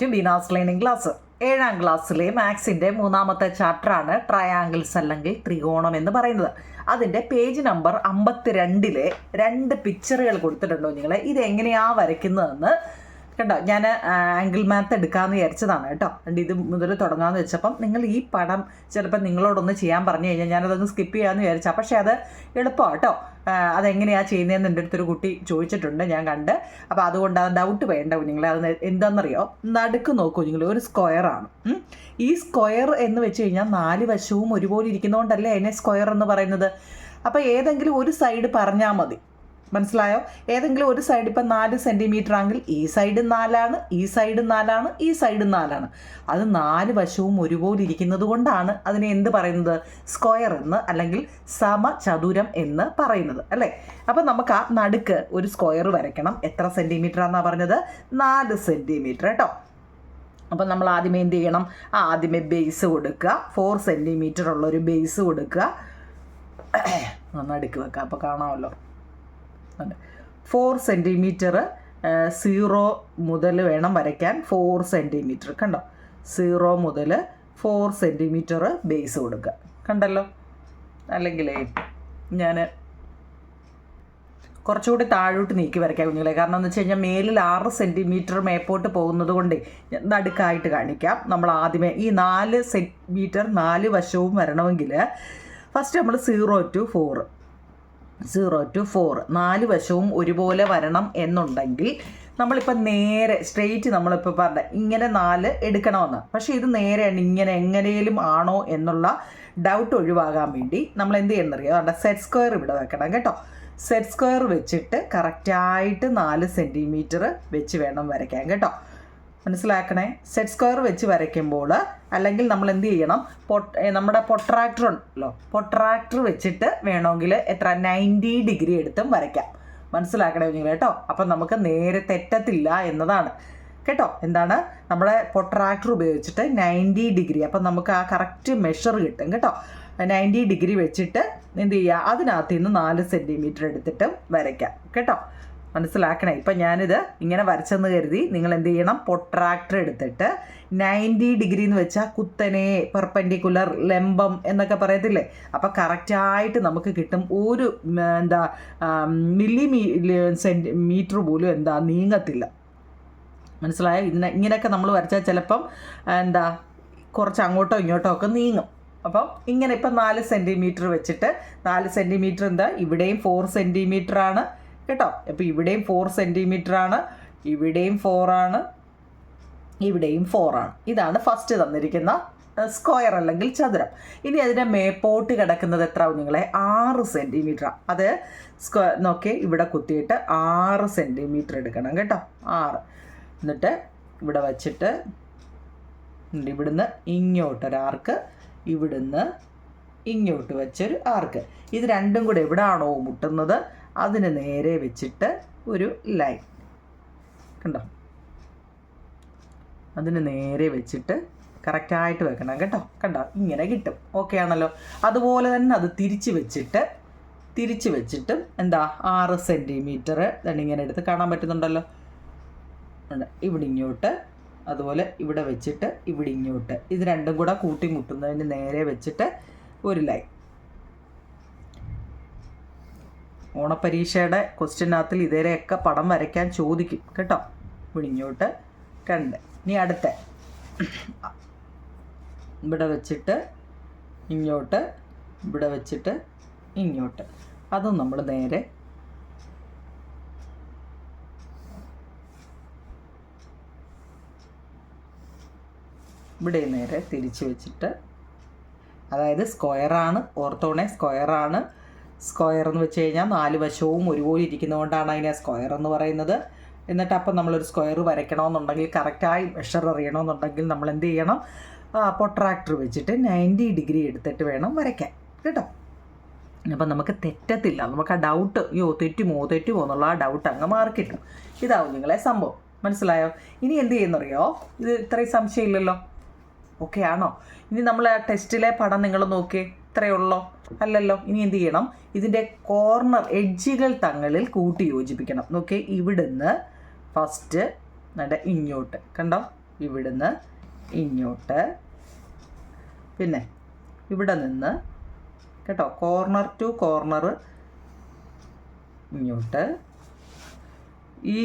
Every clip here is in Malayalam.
Back to Beena's learning class. 7ാം ക്ലാസ്സിലെ മാത്സിൻ്റെ 3ാമത്തെ ചാപ്റ്ററാണ് ട്രയാങ്കിൾസ് അല്ലെങ്കിൽ ത്രികോണം എന്ന് പറയുന്നത്. അതിൻ്റെ പേജ് നമ്പർ 52-ലെ 2 പിക്ചറുകൾ കൊടുത്തിട്ടുണ്ടോ നിങ്ങൾ? ഇതെങ്ങനെയാണ് വരയ്ക്കുന്നതെന്ന് കണ്ടോ? ഞാൻ ആംഗിൾ മാത്ത് എടുക്കാമെന്ന് വിചാരിച്ചതാണ് കേട്ടോ. ഇത് മുതൽ തുടങ്ങാമെന്ന് വെച്ചപ്പം നിങ്ങൾ ഈ പടം ചിലപ്പോൾ നിങ്ങളോടൊന്ന് ചെയ്യാൻ പറഞ്ഞു കഴിഞ്ഞാൽ ഞാനതൊന്ന് സ്കിപ്പ് ചെയ്യാമെന്ന് വിചാരിച്ചാൽ, പക്ഷേ അത് എളുപ്പമാണ് കേട്ടോ. അതെങ്ങനെയാണ് ചെയ്യുന്നതെന്ന് എൻ്റെ അടുത്തൊരു കുട്ടി ചോദിച്ചിട്ടുണ്ട്, ഞാൻ കണ്ട്. അപ്പോൾ അതുകൊണ്ട് അത് ഡൗട്ട് വേണ്ട കുഞ്ഞുങ്ങളെ. അത് എന്താണെന്നറിയോ? നടുക്ക് നോക്കൂ നിങ്ങൾ, ഒരു സ്ക്വയറാണ്. ഈ സ്ക്വയർ എന്ന് വെച്ച് കഴിഞ്ഞാൽ 4 വശവും ഒരുപോലെ ഇരിക്കുന്നതുകൊണ്ടല്ലേ അതിനെ സ്ക്വയർ എന്ന് പറയുന്നത്. അപ്പോൾ ഏതെങ്കിലും ഒരു സൈഡ് പറഞ്ഞാൽ മതി, മനസ്സിലായോ? ഏതെങ്കിലും ഒരു സൈഡ് ഇപ്പം 4 സെൻറ്റിമീറ്റർ ആണെങ്കിൽ ഈ സൈഡ് 4ആണ്, ഈ സൈഡ് 4ആണ്, ഈ സൈഡ് 4ആണ്. അത് 4 വശവും ഒരുപോലെ ഇരിക്കുന്നത് കൊണ്ടാണ് അതിനെ എന്ത് പറയുന്നത്? സ്ക്വയർ എന്ന് അല്ലെങ്കിൽ സമചതുരം എന്ന് പറയുന്നത്, അല്ലേ? അപ്പം നമുക്ക് ആ നടുക്ക് ഒരു സ്ക്വയർ വരയ്ക്കണം. എത്ര സെൻറ്റിമീറ്റർ ആണെന്നാണ് പറഞ്ഞത്? 4 സെൻറ്റിമീറ്റർ കേട്ടോ. അപ്പം നമ്മൾ ആദ്യമേ എന്ത് ചെയ്യണം? ആദ്യമേ ബേസ് കൊടുക്കുക. 4 സെൻറ്റിമീറ്റർ ഉള്ളൊരു ബേസ് കൊടുക്കുക. നടുക്ക് വെക്കാം, അപ്പോൾ കാണാമല്ലോ. 4 സെൻറ്റിമീറ്റർ 0 മുതൽ വേണം വരയ്ക്കാൻ. 4 സെൻറ്റിമീറ്റർ കണ്ടോ? 0 മുതൽ 4 സെൻറ്റിമീറ്റർ ബേസ് കൊടുക്കുക. കണ്ടല്ലോ? അല്ലെങ്കിലേ ഞാൻ കുറച്ചുകൂടി താഴോട്ട് നീക്കി വരയ്ക്കാം കുഞ്ഞുങ്ങളെ. കാരണം എന്ന് വെച്ച് കഴിഞ്ഞാൽ മേലിൽ 6 സെൻറ്റിമീറ്റർ മേപ്പോട്ട് പോകുന്നത് കൊണ്ട് നടുക്കായിട്ട് കാണിക്കാം. നമ്മൾ ആദ്യമേ ഈ 4 സെൻറ്റിമീറ്റർ 4 വശവും വരണമെങ്കിൽ ഫസ്റ്റ് നമ്മൾ 0 to 4 4 വശവും ഒരുപോലെ വരണം എന്നുണ്ടെങ്കിൽ നമ്മളിപ്പോൾ നേരെ സ്ട്രെയിറ്റ് നമ്മളിപ്പോൾ പറഞ്ഞ ഇങ്ങനെ 4 എടുക്കണമെന്ന്. പക്ഷേ ഇത് നേരെയാണ്, ഇങ്ങനെ എങ്ങനെയും ആണോ എന്നുള്ള ഡൗട്ട് ഒഴിവാകാൻ വേണ്ടി നമ്മൾ എന്ത് ചെയ്യണമെന്നറിയോ? അവിടെ സെറ്റ് സ്ക്വയർ ഇവിടെ വെക്കണം കേട്ടോ. സെറ്റ് സ്ക്വയർ വെച്ചിട്ട് കറക്റ്റായിട്ട് 4 സെൻറ്റിമീറ്റർ വെച്ച് വേണം വരയ്ക്കാൻ കേട്ടോ. മനസ്സിലാക്കണേ. സെറ്റ് സ്ക്വയർ വെച്ച് വരയ്ക്കുമ്പോൾ അല്ലെങ്കിൽ നമ്മൾ എന്ത് ചെയ്യണം? നമ്മുടെ പൊട്രാക്ടർ ഉണ്ടല്ലോ, പൊട്രാക്ടർ വെച്ചിട്ട് വേണമെങ്കിൽ എത്ര 90 ഡിഗ്രി എടുത്തും വരയ്ക്കാം. മനസ്സിലാക്കണേ നിങ്ങൾ കേട്ടോ. അപ്പം നമുക്ക് നേരെ തെറ്റത്തില്ല എന്നതാണ് കേട്ടോ. എന്താണ്? നമ്മുടെ പൊട്രാക്ടർ ഉപയോഗിച്ചിട്ട് 90 ഡിഗ്രി, അപ്പം നമുക്ക് ആ കറക്റ്റ് മെഷർ കിട്ടും കേട്ടോ. 90 ഡിഗ്രി വെച്ചിട്ട് എന്ത് ചെയ്യുക? അതിനകത്ത് നിന്ന് 4 സെൻറ്റിമീറ്റർ എടുത്തിട്ട് വരയ്ക്കാം കേട്ടോ. മനസ്സിലാക്കണേ. ഇപ്പം ഞാനിത് ഇങ്ങനെ വരച്ചെന്ന് കരുതി നിങ്ങൾ എന്ത് ചെയ്യണം? പൊട്രാക്ടർ എടുത്തിട്ട് 90 ഡിഗ്രി എന്ന് വെച്ചാൽ കുത്തനെ, പെർപെൻഡിക്കുലർ, ലംബം എന്നൊക്കെ പറയത്തില്ലേ? അപ്പോൾ കറക്റ്റായിട്ട് നമുക്ക് കിട്ടും. ഒരു സെൻറ്റിമീറ്റർ പോലും നീങ്ങത്തില്ല. മനസ്സിലായോ? ഇങ്ങനെയൊക്കെ നമ്മൾ വരച്ചാൽ ചിലപ്പം കുറച്ച് അങ്ങോട്ടോ ഇങ്ങോട്ടോ ഒക്കെ നീങ്ങും. അപ്പം ഇങ്ങനെ ഇപ്പം 4 സെൻറ്റിമീറ്റർ വെച്ചിട്ട് 4 സെൻറ്റിമീറ്റർ ഇവിടെയും 4 സെൻറ്റിമീറ്റർ ആണ് കേട്ടോ. അപ്പോൾ ഇവിടെയും 4 സെൻറ്റിമീറ്റർ ആണ്, ഇവിടെയും 4 ആണ്, ഇവിടെയും 4 ആണ്. ഇതാണ് ഫസ്റ്റ് തന്നിരിക്കുന്ന സ്ക്വയർ അല്ലെങ്കിൽ ചതുരം. ഇനി അതിൻ്റെ മേപ്പോട്ട് കിടക്കുന്നത് എത്ര കുഞ്ഞുങ്ങളെ? 6 സെൻറ്റിമീറ്റർ. അത് സ്ക്വയർ നോക്കി ഇവിടെ കുത്തിയിട്ട് 6 സെൻറ്റിമീറ്റർ എടുക്കണം കേട്ടോ. 6. എന്നിട്ട് ഇവിടെ വച്ചിട്ട് ഇവിടുന്ന് ഇങ്ങോട്ടൊരു ആർക്ക്, ഇവിടുന്ന് ഇങ്ങോട്ട് വെച്ചൊരു ആർക്ക്. ഇത് രണ്ടും കൂടെ എവിടാണോ മുട്ടുന്നത് അതിന് നേരെ വെച്ചിട്ട് ഒരു ലൈൻ കണ്ടോ? അതിന് നേരെ വെച്ചിട്ട് കറക്റ്റായിട്ട് വെക്കണം കേട്ടോ. കണ്ടോ? ഇങ്ങനെ കിട്ടും. ഓക്കെ ആണല്ലോ. അതുപോലെ തന്നെ അത് തിരിച്ച് വെച്ചിട്ടും 6 സെൻറ്റിമീറ്റർ ഇങ്ങനെ എടുത്ത് കാണാൻ പറ്റുന്നുണ്ടല്ലോ. ഇവിടെ ഇങ്ങോട്ട്, അതുപോലെ ഇവിടെ വെച്ചിട്ട് ഇവിടെ ഇങ്ങോട്ട്, ഇത് രണ്ടും കൂടെ കൂട്ടിമുട്ടുന്നതിന് നേരെ വെച്ചിട്ട് ഒരു ലൈൻ. ഓണപ്പരീക്ഷയുടെ ക്വസ്റ്റ്യനകത്തിൽ ഇതേരെയൊക്കെ പടം വരയ്ക്കാൻ ചോദിക്കും കേട്ടോ. ഇവിടിങ്ങോട്ട് 2. ഇനി അടുത്ത ഇവിടെ വെച്ചിട്ട് ഇങ്ങോട്ട്, ഇവിടെ വെച്ചിട്ട് ഇങ്ങോട്ട്, അതും നമ്മൾ നേരെ ഇവിടെ നേരെ തിരിച്ച് വെച്ചിട്ട്, അതായത് സ്ക്വയറാണ്, ഓർത്തോണേ സ്ക്വയറാണ്. സ്ക്വയർ എന്ന് വെച്ച് കഴിഞ്ഞാൽ 4 വശവും ഒരുപോലെ ഇരിക്കുന്നതുകൊണ്ടാണ് അതിനെ സ്ക്വയർ എന്ന് പറയുന്നത്. എന്നിട്ട് അപ്പം നമ്മളൊരു സ്ക്വയർ വരയ്ക്കണമെന്നുണ്ടെങ്കിൽ, കറക്റ്റായി മെഷർ അറിയണമെന്നുണ്ടെങ്കിൽ നമ്മൾ എന്ത് ചെയ്യണം? പൊട്രാക്ടർ വെച്ചിട്ട് 90 ഡിഗ്രി എടുത്തിട്ട് വേണം വരയ്ക്കാൻ കേട്ടോ. അപ്പം നമുക്ക് തെറ്റത്തില്ല. നമുക്ക് ആ ഡൗട്ട് തെറ്റുമോ എന്നുള്ള ആ ഡൗട്ട് അങ്ങ് മാറിക്കിട്ടും. ഇതാവും നിങ്ങളെ സംഭവം. മനസ്സിലായോ? ഇനി എന്ത് ചെയ്യുന്നറിയോ? ഇത് ഇത്രയും സംശയമില്ലല്ലോ. ഓക്കെ ആണോ? ഇനി നമ്മൾ ആ ടെസ്റ്റിലെ പടം നിങ്ങൾ നോക്കിയേ, ഇത്രയേ ഉള്ളോ? അല്ലല്ലോ. ഇനി എന്ത് ചെയ്യണം? ഇതിൻ്റെ കോർണർ എഡ്ജുകൾ തങ്ങളിൽ കൂട്ടി യോജിപ്പിക്കണം. നോക്കിയേ, ഇവിടുന്ന് ഫസ്റ്റ് ഇങ്ങോട്ട് കണ്ടോ? ഇവിടുന്ന് ഇങ്ങോട്ട്, പിന്നെ ഇവിടെ നിന്ന് കേട്ടോ കോർണർ ടു കോർണർ ഇങ്ങോട്ട്, ഈ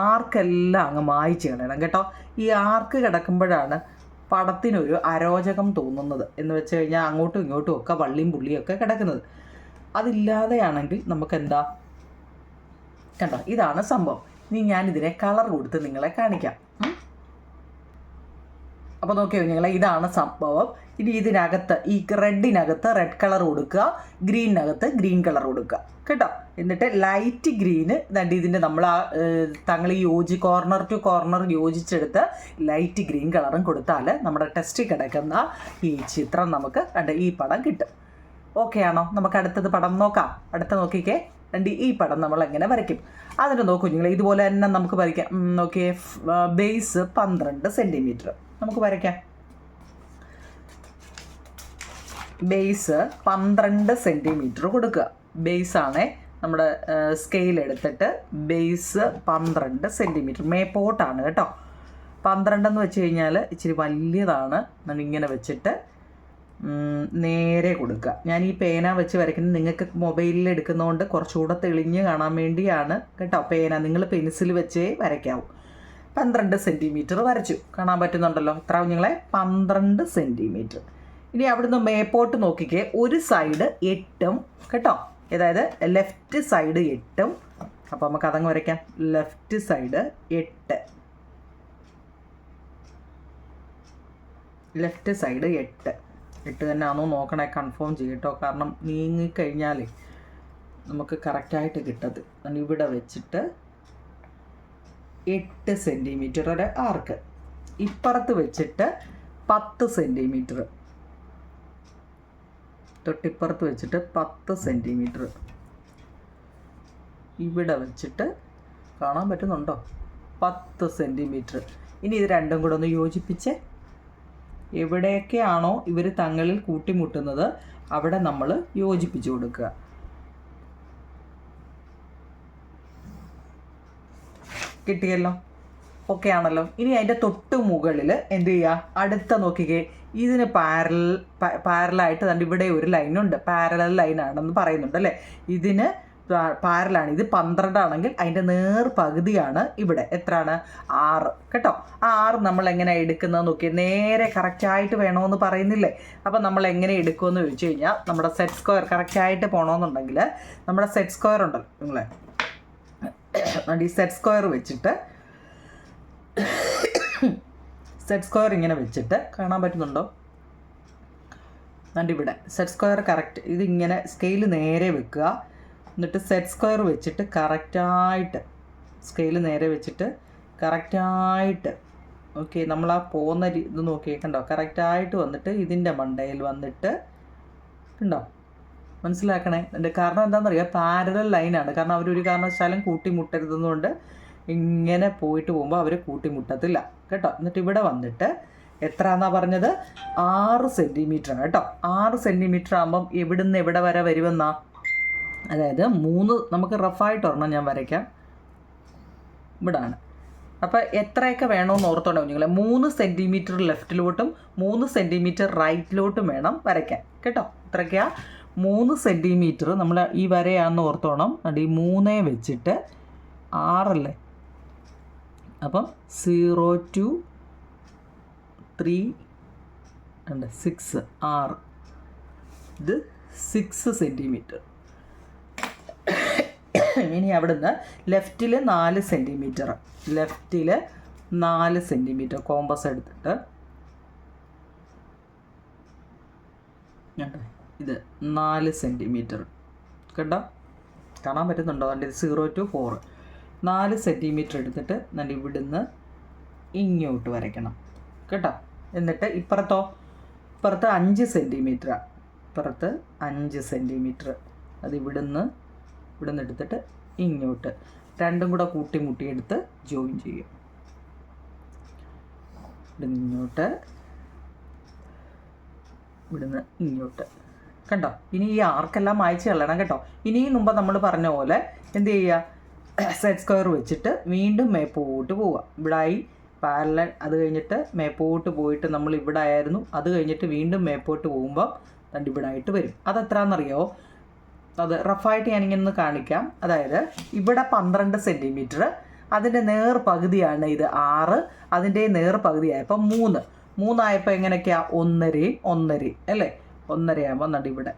ആർക്കെല്ലാം അങ്ങ് മായ്ച്ച് കളയണം കേട്ടോ. ഈ ആർക്ക് കിടക്കുമ്പോഴാണ് പടത്തിനൊരു അരോചകം തോന്നുന്നത്. എന്ന് വെച്ച് കഴിഞ്ഞാൽ അങ്ങോട്ടും ഇങ്ങോട്ടും ഒക്കെ വള്ളിയും പുള്ളിയും ഒക്കെ കിടക്കുന്നത്. അതില്ലാതെയാണെങ്കിൽ നമുക്ക് എന്താ കണ്ടോ, ഇതാണ് സംഭവം. ഇനി ഞാനിതിനെ കളർ കൊടുത്ത് നിങ്ങളെ കാണിക്കാം. അപ്പോൾ നോക്കിയോ നിങ്ങളെ, ഇതാണ് സംഭവം. ഇനി ഇതിനകത്ത് ഈ റെഡിനകത്ത് റെഡ് കളർ കൊടുക്കുക, ഗ്രീനിനകത്ത് ഗ്രീൻ കളർ കൊടുക്കുക കേട്ടോ. എന്നിട്ട് ലൈറ്റ് ഗ്രീന് ദണ്ട് ഇതിൻ്റെ നമ്മൾ തങ്ങൾ കോർണർ ടു കോർണർ യോജിച്ചെടുത്ത് ലൈറ്റ് ഗ്രീൻ കളറും കൊടുത്താൽ നമ്മുടെ ടെസ്റ്റിൽ കിടക്കുന്ന ഈ ചിത്രം നമുക്ക് ഈ പടം കിട്ടും. ഓക്കെ ആണോ? നമുക്ക് അടുത്തത് പടം നോക്കാം. അടുത്ത നോക്കിക്കേ, ഈ പടം നമ്മൾ എങ്ങനെ വരയ്ക്കും അതിന് നോക്കൂ നിങ്ങൾ. ഇതുപോലെ തന്നെ നമുക്ക് വരയ്ക്കാം. നോക്കിയേ, ബേസ് 12 സെൻറ്റിമീറ്റർ നമുക്ക് വരയ്ക്കാം. ബേസ് 12 സെൻറ്റിമീറ്റർ കൊടുക്കുക. ബേസാണേ നമ്മുടെ സ്കെയിൽ എടുത്തിട്ട് ബേസ് 12 സെൻറ്റിമീറ്റർ മേപ്പോട്ടാണ് കേട്ടോ. 12 എന്ന് വെച്ച് കഴിഞ്ഞാൽ ഇച്ചിരി വലിയതാണ്. ഇങ്ങനെ വെച്ചിട്ട് നേരെ കൊടുക്കുക. ഞാൻ ഈ പേന വെച്ച് വരയ്ക്കുന്നത് നിങ്ങൾക്ക് മൊബൈലിൽ എടുക്കുന്നതുകൊണ്ട് കുറച്ചുകൂടെ തെളിഞ്ഞ് കാണാൻ വേണ്ടിയാണ് കേട്ടോ. പേന നിങ്ങൾ പെൻസിൽ വെച്ചേ വരയ്ക്കാവൂ. 12 സെൻറ്റിമീറ്റർ വരച്ചു, കാണാൻ പറ്റുന്നുണ്ടല്ലോ. എത്ര കുഞ്ഞുങ്ങളെ? 12 സെൻറ്റിമീറ്റർ. ഇനി അവിടുന്ന് മേപ്പോട്ട് നോക്കിക്കേ, ഒരു സൈഡ് 8 കേട്ടോ, അതായത് ലെഫ്റ്റ് സൈഡ് 8. അപ്പോൾ നമുക്ക് അതങ്ങ് വരയ്ക്കാം. ലെഫ്റ്റ് സൈഡ് 8, ലെഫ്റ്റ് സൈഡ് 8 തന്നെ ആണോ നോക്കണേ, കൺഫേം ചെയ്യട്ടോ. കാരണം നീങ്ങിക്കഴിഞ്ഞാൽ നമുക്ക് കറക്റ്റായിട്ട് കിട്ടത്. ഇവിടെ വെച്ചിട്ട് 8 സെൻറ്റിമീറ്റർ ഒരു ആർക്ക്, ഇപ്പുറത്ത് വെച്ചിട്ട് 10 സെൻറ്റിമീറ്റർ, തൊട്ടിപ്പുറത്ത് വെച്ചിട്ട് 10 സെൻറ്റിമീറ്റർ, ഇവിടെ വെച്ചിട്ട് കാണാൻ പറ്റുന്നുണ്ടോ 10 സെൻറ്റിമീറ്റർ. ഇനി ഇത് രണ്ടും കൂടെ ഒന്ന് യോജിപ്പിച്ച് എവിടെയൊക്കെയാണോ ഇവർ തങ്ങളിൽ കൂട്ടിമുട്ടുന്നത് അവിടെ നമ്മൾ യോജിപ്പിച്ച് കൊടുക്കുക. കിട്ടിയല്ലോ, ഓക്കെ ആണല്ലോ. ഇനി അതിൻ്റെ തൊട്ട് മുകളിൽ എന്ത് ചെയ്യുക, അടുത്ത നോക്കിക്കേ, ഇതിന് പാരലായിട്ട് തന്നെ ഇവിടെ ഒരു ലൈനുണ്ട്. പാരലൽ ലൈനാണെന്ന് പറയുന്നുണ്ട് അല്ലേ. ഇതിന് പാരലാണ്. ഇത് 12 ആണെങ്കിൽ അതിൻ്റെ പകുതിയാണ് ഇവിടെ. എത്രയാണ്? 6 കേട്ടോ. ആ 6 നമ്മൾ എങ്ങനെ എടുക്കുന്നത് നോക്കിയാൽ നേരെ കറക്റ്റായിട്ട് വേണമെന്ന് പറയുന്നില്ലേ. അപ്പം നമ്മൾ എങ്ങനെ എടുക്കുമെന്ന് ചോദിച്ചു കഴിഞ്ഞാൽ നമ്മുടെ സെറ്റ് സ്ക്വയർ കറക്റ്റായിട്ട് പോകണമെന്നുണ്ടെങ്കിൽ നമ്മുടെ സെറ്റ് സ്ക്വയർ ഉണ്ടല്ലോ നിങ്ങളെ, ഈ സെറ്റ് സ്ക്വയർ വെച്ചിട്ട് സെറ്റ് സ്ക്വയർ ഇങ്ങനെ വെച്ചിട്ട് കാണാൻ പറ്റുന്നുണ്ടോ? ഇവിടെ സെറ്റ് സ്ക്വയർ കറക്റ്റ് ഇതിങ്ങനെ സ്കെയിൽ നേരെ വെക്കുക. എന്നിട്ട് സെറ്റ് സ്ക്വയർ വെച്ചിട്ട് കറക്റ്റായിട്ട് സ്കെയിൽ നേരെ വെച്ചിട്ട് കറക്റ്റായിട്ട് ഓക്കെ നമ്മൾ ആ പോകുന്ന ഇത് നോക്കിയേ കണ്ടോ, കറക്റ്റായിട്ട് വന്നിട്ട് ഇതിൻ്റെ മണ്ടയിൽ വന്നിട്ട് ഉണ്ടോ, മനസ്സിലാക്കണേ. എൻ്റെ കാരണം എന്താണെന്നറിയാം, പാരലൽ ലൈനാണ്. കാരണം അവരൊരു കാരണവശാലും കൂട്ടിമുട്ടരുതെന്നുകൊണ്ട് ഇങ്ങനെ പോയിട്ട് പോകുമ്പോൾ അവർ കൂട്ടിമുട്ടത്തില്ല കേട്ടോ. എന്നിട്ട് ഇവിടെ വന്നിട്ട് എത്രയാണെന്നാണ് പറഞ്ഞത്? 6 സെൻറ്റിമീറ്ററാണ് കേട്ടോ. 6 സെൻറ്റിമീറ്റർ ആകുമ്പം എവിടുന്ന് എവിടെ വരെ വരുമെന്നാ, അതായത് 3 നമുക്ക് റഫായിട്ട് ഒരെണ്ണം ഞാൻ വരയ്ക്കാം. ഇവിടാണ്. അപ്പോൾ എത്രയൊക്കെ വേണമെന്ന് ഓർത്തോണ്ടോ കുഞ്ഞുങ്ങളെ, 3 സെൻറ്റിമീറ്റർ ലെഫ്റ്റിലോട്ടും 3 സെൻറ്റിമീറ്റർ റൈറ്റിലോട്ടും വേണം വരയ്ക്കാൻ കേട്ടോ. എത്രയ്ക്കാ? 3 സെൻറ്റിമീറ്റർ നമ്മൾ ഈ വരയാണെന്ന് ഓർത്തോണം. അത് ഈ 3 വെച്ചിട്ട് 6 അല്ലേ, അപ്പം 0 to 3 ഉണ്ട് 6 6, ഇത് 6 സെൻറ്റിമീറ്റർ. ഇനി അവിടുന്ന് ലെഫ്റ്റിൽ 4 സെൻറ്റിമീറ്റർ, ലെഫ്റ്റിൽ 4 സെൻറ്റിമീറ്റർ കോമ്പസ് എടുത്തിട്ട് ഇത് 4 സെൻറ്റിമീറ്റർ കേട്ടോ, കാണാൻ പറ്റുന്നുണ്ടോ? അതിൻ്റെ 0 to 4 4 സെൻറ്റിമീറ്റർ എടുത്തിട്ട് നല്ല ഇവിടുന്ന് ഇങ്ങോട്ട് വരയ്ക്കണം കേട്ടോ. എന്നിട്ട് ഇപ്പുറത്ത് 5 സെൻറ്റിമീറ്ററാണ്, ഇപ്പുറത്ത് 5 സെൻറ്റിമീറ്റർ, അത് ഇവിടുന്ന് എടുത്തിട്ട് ഇങ്ങോട്ട് രണ്ടും കൂടെ കൂട്ടിമുട്ടിയെടുത്ത് ജോയിൻ ചെയ്യും. ഇവിടുന്ന് ഇങ്ങോട്ട്, ഇവിടുന്ന് ഇങ്ങോട്ട് കണ്ടോ. ഇനി ഈ ആർക്കെല്ലാം മായ്ച്ച് കളയണം കേട്ടോ. ഇനിയും മുമ്പ് നമ്മൾ പറഞ്ഞ പോലെ എന്ത് ചെയ്യുക, സെറ്റ് സ്ക്വയർ വെച്ചിട്ട് വീണ്ടും മേപ്പോട്ട് പോവുക. ഇവിടായി പാരലൽ, അത് കഴിഞ്ഞിട്ട് മേപ്പോട്ട് പോയിട്ട് നമ്മൾ ഇവിടെ ആയിരുന്നു, അത് കഴിഞ്ഞിട്ട് വീണ്ടും മേപ്പോട്ട് പോകുമ്പോൾ ദണ്ട് ഇവിടെ ആയിട്ട് വരും. അതെത്രയാണെന്നറിയോ? അത് റഫായിട്ട് ഞാനിങ്ങനെ കാണിക്കാം. അതായത് ഇവിടെ 12 സെൻറ്റിമീറ്റർ, അതിൻ്റെ നേർ പകുതിയാണ് ഇത് 6, അതിൻ്റെ നേർ പകുതിയായപ്പോൾ 3 ആയപ്പോൾ എങ്ങനെയൊക്കെയാ 1.5 1.5 അല്ലേ? 1.5 ആകുമ്പോൾ ദണ്ട് ഇവിടെ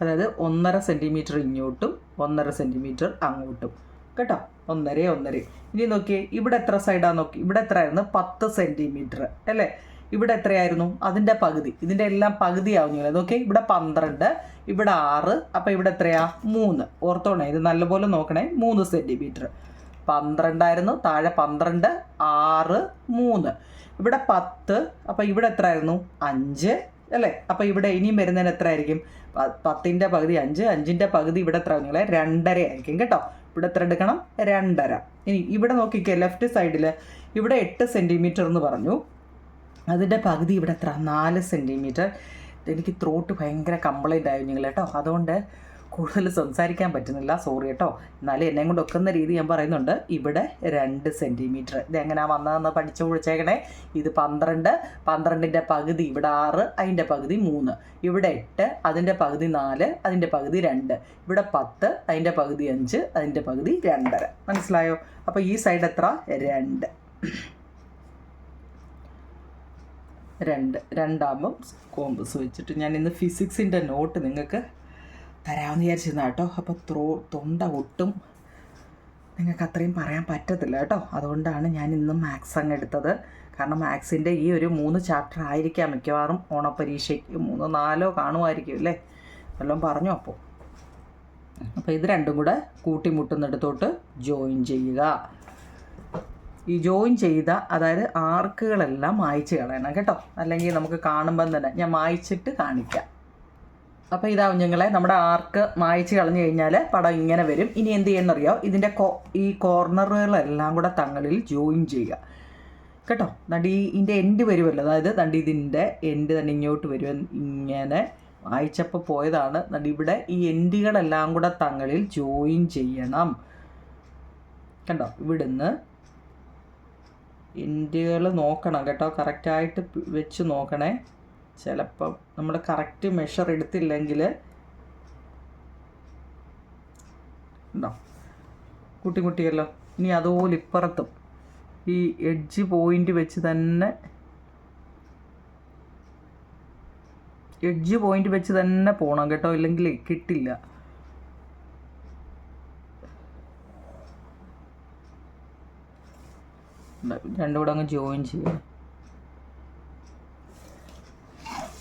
അതായത് 1.5 സെൻറ്റിമീറ്റർ ഇങ്ങോട്ടും 1.5 സെൻറ്റിമീറ്റർ അങ്ങോട്ടും കേട്ടോ. 1.5 1.5. ഇനി നോക്കിയേ, ഇവിടെ എത്ര സൈഡാണ് നോക്കി, ഇവിടെ എത്ര ആയിരുന്നു? 10 സെൻറ്റിമീറ്റർ അല്ലേ? ഇവിടെ എത്രയായിരുന്നു? അതിൻ്റെ പകുതി, ഇതിൻ്റെ എല്ലാം പകുതി ആവുന്നില്ല. നോക്കി, ഇവിടെ 12, ഇവിടെ 6, അപ്പോൾ ഇവിടെ എത്രയാ? 3. ഓർത്തോണേ, ഇത് നല്ലപോലെ നോക്കണേ. 3 സെൻറ്റിമീറ്റർ. 12 ആയിരുന്നു, താഴെ 12, 6, 3. ഇവിടെ 10, അപ്പോൾ ഇവിടെ എത്ര ആയിരുന്നു? 5 അല്ലേ? അപ്പോൾ ഇവിടെ ഇനിയും വരുന്നതിന് എത്ര ആയിരിക്കും? 10ൻ്റെ പകുതി 5, 5ൻ്റെ പകുതി ഇവിടെ എത്ര നിങ്ങളെ? 2.5 ആയിരിക്കും കേട്ടോ. ഇവിടെ എത്ര എടുക്കണം? 2.5. ഇനി ഇവിടെ നോക്കിക്കേ, ലെഫ്റ്റ് സൈഡിൽ ഇവിടെ 8 സെൻറ്റിമീറ്റർ എന്ന് പറഞ്ഞു, അതിൻ്റെ പകുതി ഇവിടെ എത്ര? 4 സെൻറ്റിമീറ്റർ. എനിക്ക് ത്രോട്ട് ഭയങ്കര കംപ്ലൈൻ്റ് ആയി നിങ്ങൾ കേട്ടോ, അതുകൊണ്ട് കൂടുതൽ സംസാരിക്കാൻ പറ്റുന്നില്ല, സോറി കേട്ടോ. എന്നാലും എന്നെ കൊണ്ട് ഒക്കുന്ന രീതി ഞാൻ പറയുന്നുണ്ട്. ഇവിടെ 2 സെൻറ്റിമീറ്റർ. ഇതെങ്ങനെയാണ് വന്നതെന്ന് പഠിച്ചു വിളിച്ചേക്കണേ. ഇത് 12, 12ൻ്റെ പകുതി ഇവിടെ 6, അതിൻ്റെ പകുതി 3, ഇവിടെ 8, അതിൻ്റെ പകുതി 4, അതിൻ്റെ പകുതി 2, ഇവിടെ 10, അതിൻ്റെ പകുതി 5, അതിൻ്റെ പകുതി 2.5. മനസ്സിലായോ? അപ്പോൾ ഈ സൈഡ് എത്ര? 2 ആകുമ്പം കോമ്പസ് വെച്ചിട്ട് ഞാൻ ഇന്ന് ഫിസിക്സിൻ്റെ നോട്ട് നിങ്ങൾക്ക് തരാമെന്ന് വിചാരിച്ചിരുന്ന കേട്ടോ. അപ്പോൾ തൊണ്ട ഒട്ടും നിങ്ങൾക്ക് അത്രയും പറയാൻ പറ്റത്തില്ല കേട്ടോ. അതുകൊണ്ടാണ് ഞാൻ ഇന്നും മാത്സ് അങ്ങ് എടുത്തത്. കാരണം മാത്സിൻ്റെ ഈ ഒരു 3 ചാപ്റ്റർ ആയിരിക്കാം മിക്കവാറും ഓണപ്പരീക്ഷയ്ക്ക് 3 4 കാണുമായിരിക്കും അല്ലേ? വല്ലതും പറഞ്ഞോ? അപ്പോൾ ഇത് രണ്ടും കൂടെ കൂട്ടിമുട്ടുന്നിടത്തോട്ട് ജോയിൻ ചെയ്യുക. ഈ ജോയിൻ ചെയ്ത, അതായത് ആർക്കുകളെല്ലാം മായ്ച്ച് കളയണം കേട്ടോ, അല്ലെങ്കിൽ നമുക്ക് കാണുമ്പം തന്നെ ഞാൻ മായ്ച്ചിട്ട് കാണിക്കാം. അപ്പോൾ ഇതാവും ഞങ്ങളെ നമ്മുടെ ആർക്ക് മായ്ച്ച് കളഞ്ഞു കഴിഞ്ഞാൽ പടം ഇങ്ങനെ വരും. ഇനി എന്ത് ചെയ്യണമെന്നറിയോ? ഇതിൻ്റെ ഈ കോർണറുകളെല്ലാം കൂടെ തങ്ങളിൽ ജോയിൻ ചെയ്യുക കേട്ടോ. ഇതിൻ്റെ എൻഡ് വരുമല്ലോ, അതായത് ഇതിൻ്റെ എൻഡ് തന്നെ ഇങ്ങോട്ട് വരും. ഇങ്ങനെ വായിച്ചപ്പോൾ പോയതാണ്. ഇവിടെ ഈ എൻഡുകളെല്ലാം കൂടെ തങ്ങളിൽ ജോയിൻ ചെയ്യണം കണ്ടോ. ഇവിടുന്ന് എൻഡുകൾ നോക്കണം കേട്ടോ, കറക്റ്റായിട്ട് വെച്ച് നോക്കണേ. ചിലപ്പം നമ്മൾ കറക്റ്റ് മെഷർ എടുത്തില്ലെങ്കിൽ ഉണ്ടോ കൂട്ടിമുട്ടിയല്ലോ. ഇനി അതുപോലെ ഇപ്പുറത്തും ഈ എഡ്ജ് പോയിൻ്റ് വെച്ച് തന്നെ പോകണം കേട്ടോ, ഇല്ലെങ്കിൽ കിട്ടില്ല. രണ്ടും കൂടെ അങ്ങ് ജോയിൻ ചെയ്യാം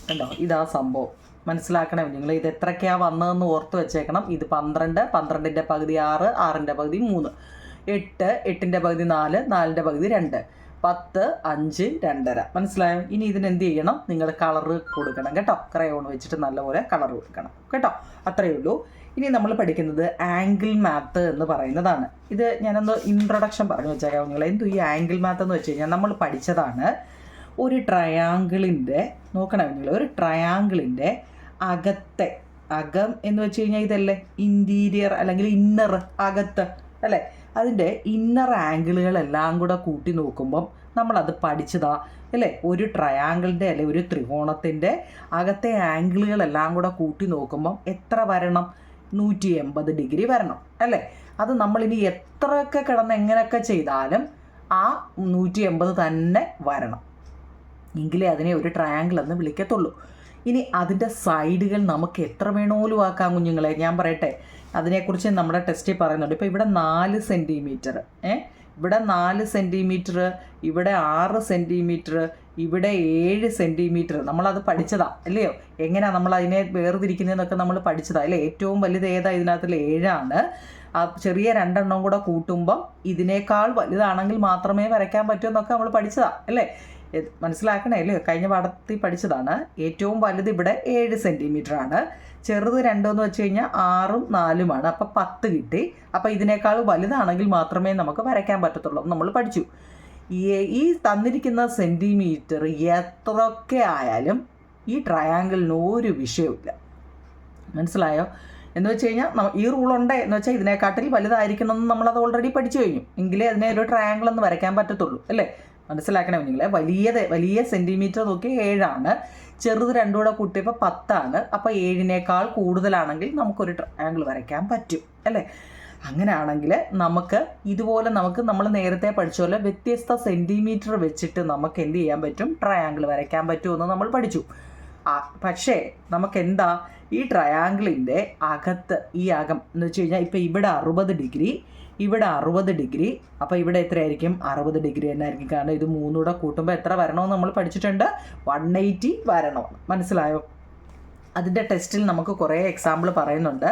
കണ്ടോ. ഇതാ സംഭവം. മനസ്സിലാക്കണം നിങ്ങൾ. ഇത് എത്രയ്ക്കാണ് വന്നതെന്ന് ഓർത്ത് വെച്ചേക്കണം. ഇത് 12, 12ൻ്റെ പകുതി 6, 6ൻ്റെ പകുതി 3, 8, 8ൻ്റെ പകുതി 4, 4ൻ്റെ പകുതി 2, 10, 5, 2.5. മനസ്സിലായോ? ഇനി ഇതിനെന്ത് ചെയ്യണം? നിങ്ങൾ കളറ് കൊടുക്കണം കേട്ടോ. ക്രയോൺ വെച്ചിട്ട് നല്ലപോലെ കളർ കൊടുക്കണം കേട്ടോ. അത്രയേ ഉള്ളൂ. ഇനി നമ്മൾ പഠിക്കുന്നത് ആംഗിൾ മാത്ത് എന്ന് പറയുന്നതാണ്. ഇത് ഞാനൊന്ന് ഇൻട്രൊഡക്ഷൻ പറഞ്ഞു വെച്ചേക്കാം നിങ്ങൾ. എന്തു ഈ ആംഗിൾ മാത്ത് എന്ന് വെച്ച് കഴിഞ്ഞാൽ നമ്മൾ പഠിച്ചതാണ് ഒരു ട്രയാങ്കിളിൻ്റെ, നോക്കണം നിങ്ങൾ, ഒരു ട്രയാങ്കിളിൻ്റെ അകത്തെ, അകം എന്ന് വെച്ച് കഴിഞ്ഞാൽ ഇതല്ലേ ഇൻറ്റീരിയർ അല്ലെങ്കിൽ ഇന്നർ, അകത്ത് അല്ലേ? അതിൻ്റെ ഇന്നർ ആംഗിളുകളെല്ലാം കൂടെ കൂട്ടി നോക്കുമ്പം നമ്മളത് പഠിച്ചതാ അല്ലേ? ഒരു ട്രയാങ്കിളിൻ്റെ അല്ലെ ഒരു ത്രികോണത്തിൻ്റെ അകത്തെ ആംഗിളുകളെല്ലാം കൂടെ കൂട്ടി നോക്കുമ്പം എത്ര വരണം? 180 ഡിഗ്രി വരണം അല്ലേ? അത് നമ്മളിനി എത്രയൊക്കെ കിടന്ന് എങ്ങനെയൊക്കെ ചെയ്താലും ആ 180 തന്നെ വരണം, എങ്കിലേ അതിനെ ഒരു ട്രയാങ്കിൾ എന്ന് വിളിക്കത്തുള്ളൂ. ഇനി അതിൻ്റെ സൈഡുകൾ നമുക്ക് എത്ര വേണോലും ആക്കാം കുഞ്ഞുങ്ങളെ. ഞാൻ പറയട്ടെ, അതിനെക്കുറിച്ച് നമ്മുടെ ടെസ്റ്റിൽ പറയുന്നുണ്ട്. ഇപ്പോൾ ഇവിടെ 4 സെൻറ്റിമീറ്റർ, ഇവിടെ 4 സെൻറ്റിമീറ്റർ, ഇവിടെ 6 സെൻറ്റിമീറ്റർ, ഇവിടെ 7 സെൻറ്റിമീറ്റർ. നമ്മളത് പഠിച്ചതാ അല്ലയോ? എങ്ങനെയാണ് നമ്മൾ അതിനെ വേർതിരിക്കുന്നതെന്നൊക്കെ നമ്മൾ പഠിച്ചതാ അല്ലേ? ഏറ്റവും വലുത് ഏതാ? ഇതിനകത്തുള്ള 7ആണ്. ആ ചെറിയ 2 എണ്ണം കൂടെ കൂട്ടുമ്പം ഇതിനേക്കാൾ വലുതാണെങ്കിൽ മാത്രമേ വരയ്ക്കാൻ പറ്റൂ എന്നൊക്കെ നമ്മൾ പഠിച്ചതാ അല്ലേ? മനസ്സിലാക്കണേ അല്ലേ? കഴിഞ്ഞ പാഠത്തിൽ പഠിച്ചതാണ്. ഏറ്റവും വലുത് ഇവിടെ 7 സെൻറ്റിമീറ്റർ ആണ്. ചെറുത് 2 എന്ന് വെച്ച് കഴിഞ്ഞാൽ 6ഉം 4ഉമാണ്. അപ്പോൾ 10 കിട്ടി. അപ്പോൾ ഇതിനേക്കാൾ വലുതാണെങ്കിൽ മാത്രമേ നമുക്ക് വരയ്ക്കാൻ പറ്റത്തുള്ളൂ. നമ്മൾ പഠിച്ചു. ഈ തന്നിരിക്കുന്ന സെൻറ്റിമീറ്റർ എത്രയൊക്കെ ആയാലും ഈ ട്രയാങ്കിളിന് ഒരു വിഷയമില്ല. മനസ്സിലായോ? എന്ന് വെച്ച് കഴിഞ്ഞാൽ ഈ റൂളുണ്ട് എന്ന് വെച്ചാൽ ഇതിനെക്കാട്ടിൽ വലുതായിരിക്കണം എന്ന് നമ്മളത് ഓൾറെഡി പഠിച്ചു കഴിഞ്ഞു. എങ്കിലേ അതിനെ ഒരു ട്രയാങ്കിൾ എന്ന് വരയ്ക്കാൻ പറ്റത്തുള്ളൂ അല്ലേ? മനസ്സിലാക്കണേ കുഞ്ഞുങ്ങളെ. വലിയ സെൻറ്റിമീറ്റർ നോക്കി 7 ചെറുത് രണ്ടും കൂടെ കൂട്ടിയപ്പോൾ 10. അപ്പോൾ 7 കൂടുതലാണെങ്കിൽ നമുക്കൊരു ട്രയാങ്കിൾ വരയ്ക്കാൻ പറ്റും അല്ലേ? അങ്ങനെയാണെങ്കിൽ നമുക്ക് ഇതുപോലെ നമ്മൾ നേരത്തെ പഠിച്ച പോലെ വ്യത്യസ്ത സെൻറ്റിമീറ്റർ വെച്ചിട്ട് നമുക്ക് എന്ത് ചെയ്യാൻ പറ്റും? ട്രയാങ്കിൾ വരയ്ക്കാൻ പറ്റുമെന്ന് നമ്മൾ പഠിച്ചു. പക്ഷേ നമുക്കെന്താ ഈ ട്രയാങ്കിളിൻ്റെ അകത്ത് ഈ അകം എന്ന് വെച്ച് കഴിഞ്ഞാൽ ഇപ്പോൾ ഇവിടെ 60 ഡിഗ്രി, ഇവിടെ 60 ഡിഗ്രി, അപ്പോൾ ഇവിടെ എത്രയായിരിക്കും? 60 ഡിഗ്രി തന്നെ ആയിരിക്കും. കാരണം ഇത് 3 കൂടെ കൂട്ടുമ്പോൾ എത്ര വരണമെന്ന് നമ്മൾ പഠിച്ചിട്ടുണ്ട്? 180 വരണമെന്ന്. മനസ്സിലായോ? അതിൻ്റെ ടെസ്റ്റിൽ നമുക്ക് കുറേ എക്സാമ്പിൾ പറയുന്നുണ്ട്.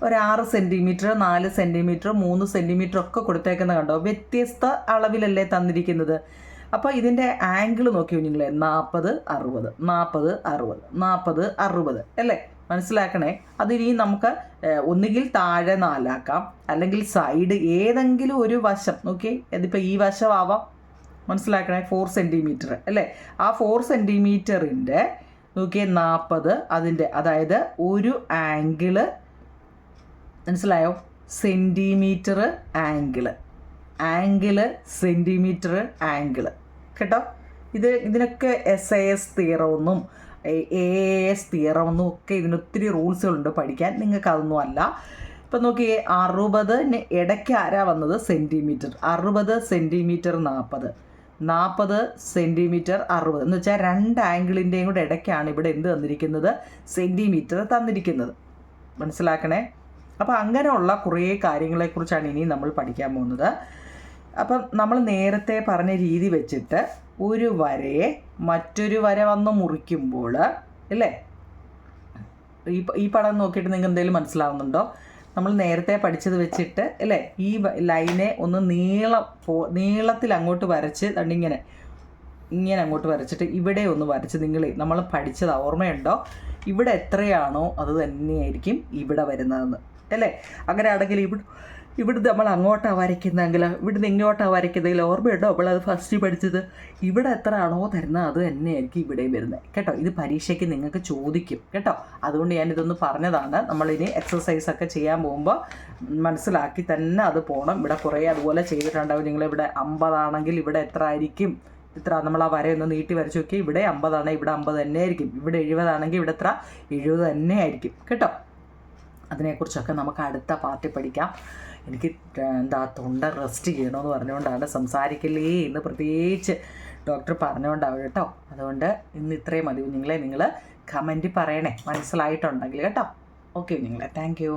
ഒരു 6 സെൻറ്റിമീറ്റർ, 4 സെൻറ്റിമീറ്റർ, 3 സെൻറ്റിമീറ്റർ ഒക്കെ കൊടുത്തേക്കുന്നത് കണ്ടോ? വ്യത്യസ്ത അളവിലല്ലേ തന്നിരിക്കുന്നത്. അപ്പോൾ ഇതിൻ്റെ ആംഗിൾ നോക്കി കുഞ്ഞുങ്ങളെ, 40, 60, 40, 60, 40, 60 അല്ലേ? മനസ്സിലാക്കണേ. അതിനി നമുക്ക് ഒന്നുകിൽ താഴെ 4 ആക്കാം, അല്ലെങ്കിൽ സൈഡ് ഏതെങ്കിലും ഒരു വശം നോക്കി. ഇതിപ്പോൾ ഈ വശമാവാം. മനസ്സിലാക്കണേ. 4 സെൻറ്റിമീറ്റർ അല്ലേ? ആ 4 സെൻറ്റിമീറ്ററിൻ്റെ നോക്കിയേ 40 അതിൻ്റെ, അതായത് ഒരു ആംഗിള്. മനസ്സിലായോ? സെൻറ്റിമീറ്റർ ആംഗിള് സെൻറ്റിമീറ്റർ ആംഗിള് കേട്ടോ. ഇതിനൊക്കെ SAS തിയറമൊന്നും AS തിയറമൊന്നും ഒക്കെ ഇതിനൊത്തിരി റൂൾസുകളുണ്ട് പഠിക്കാൻ. നിങ്ങൾക്ക് അതൊന്നും അല്ല. ഇപ്പം നോക്കിയേ, 60 ഇടയ്ക്ക് ആരാ വന്നത്? സെൻറ്റിമീറ്റർ. 60 സെൻറ്റിമീറ്റർ 40 സെൻറ്റിമീറ്റർ 60 എന്ന് വെച്ചാൽ 2 ആംഗിളിൻ്റെയും കൂടെ ഇടയ്ക്കാണ് ഇവിടെ എന്ത് തന്നിരിക്കുന്നത്? സെൻറ്റിമീറ്റർ തന്നിരിക്കുന്നത്. മനസ്സിലാക്കണേ. അപ്പോൾ അങ്ങനെയുള്ള കുറേ കാര്യങ്ങളെക്കുറിച്ചാണ് ഇനി നമ്മൾ പഠിക്കാൻ പോകുന്നത്. അപ്പം നമ്മൾ നേരത്തെ പറഞ്ഞ രീതി വെച്ചിട്ട് ഒരു വരയെ മറ്റൊരു വര വന്ന് മുറിക്കുമ്പോൾ അല്ലേ, ഈ പടം നോക്കിയിട്ട് നിങ്ങൾക്ക് എന്തെങ്കിലും മനസ്സിലാവുന്നുണ്ടോ? നമ്മൾ നേരത്തെ പഠിച്ചത് വെച്ചിട്ട് അല്ലേ, ഈ ലൈനെ ഒന്ന് നീളത്തിൽ അങ്ങോട്ട് വരച്ച് ഇങ്ങനെ അങ്ങോട്ട് വരച്ചിട്ട് ഇവിടെ ഒന്ന് വരച്ച് നമ്മൾ പഠിച്ചത് ഓർമ്മയുണ്ടോ? ഇവിടെ എത്രയാണോ അത് തന്നെയായിരിക്കും ഇവിടെ വരുന്നതെന്ന് അല്ലേ? അങ്ങനെയാണെങ്കിൽ ഇവിടുന്ന് നമ്മൾ അങ്ങോട്ടാണ് വരയ്ക്കുന്നതെങ്കിൽ ഇവിടുന്ന് ഇങ്ങോട്ടാണ് വരയ്ക്കുന്നതെങ്കിൽ ഓർമ്മയുണ്ടോ? നമ്മളത് ഫസ്റ്റ് പഠിച്ചത് ഇവിടെ എത്ര ആണോ തരുന്നത് അത് തന്നെയായിരിക്കും ഇവിടെയും വരുന്നത് കേട്ടോ. ഇത് പരീക്ഷയ്ക്ക് നിങ്ങൾക്ക് ചോദിക്കും കേട്ടോ. അതുകൊണ്ട് ഞാനിതൊന്ന് പറഞ്ഞതാണ്. നമ്മളിനി എക്സസൈസൊക്കെ ചെയ്യാൻ പോകുമ്പോൾ മനസ്സിലാക്കി തന്നെ അത് പോകണം. ഇവിടെ കുറേ അതുപോലെ ചെയ്തിട്ടുണ്ടാവും. നിങ്ങളിവിടെ 50 ആണെങ്കിൽ ഇവിടെ എത്ര ആയിരിക്കും? ഇത്ര നമ്മൾ ആ വരയൊന്ന് നീട്ടി വരച്ച് നോക്കി. ഇവിടെ 50 ആണെങ്കിൽ ഇവിടെ 50 തന്നെ ആയിരിക്കും. ഇവിടെ 70 ആണെങ്കിൽ ഇവിടെ എത്ര? 70 തന്നെ ആയിരിക്കും കേട്ടോ. അതിനെക്കുറിച്ചൊക്കെ നമുക്ക് അടുത്ത പാർട്ടിൽ പഠിക്കാം. എനിക്ക് തൊണ്ട റെസ്റ്റ് ചെയ്യണമെന്ന് പറഞ്ഞുകൊണ്ടാണ് സംസാരിക്കില്ലേ എന്ന് പ്രത്യേകിച്ച് ഡോക്ടർ പറഞ്ഞുകൊണ്ടാവും കേട്ടോ. അതുകൊണ്ട് ഇന്ന് ഇത്രയും മതി കുഞ്ഞുങ്ങളെ. നിങ്ങൾ കമൻറ്റ് പറയണേ മനസ്സിലായിട്ടുണ്ടെങ്കിൽ കേട്ടോ. ഓക്കെ കുഞ്ഞുങ്ങളെ, താങ്ക് യു.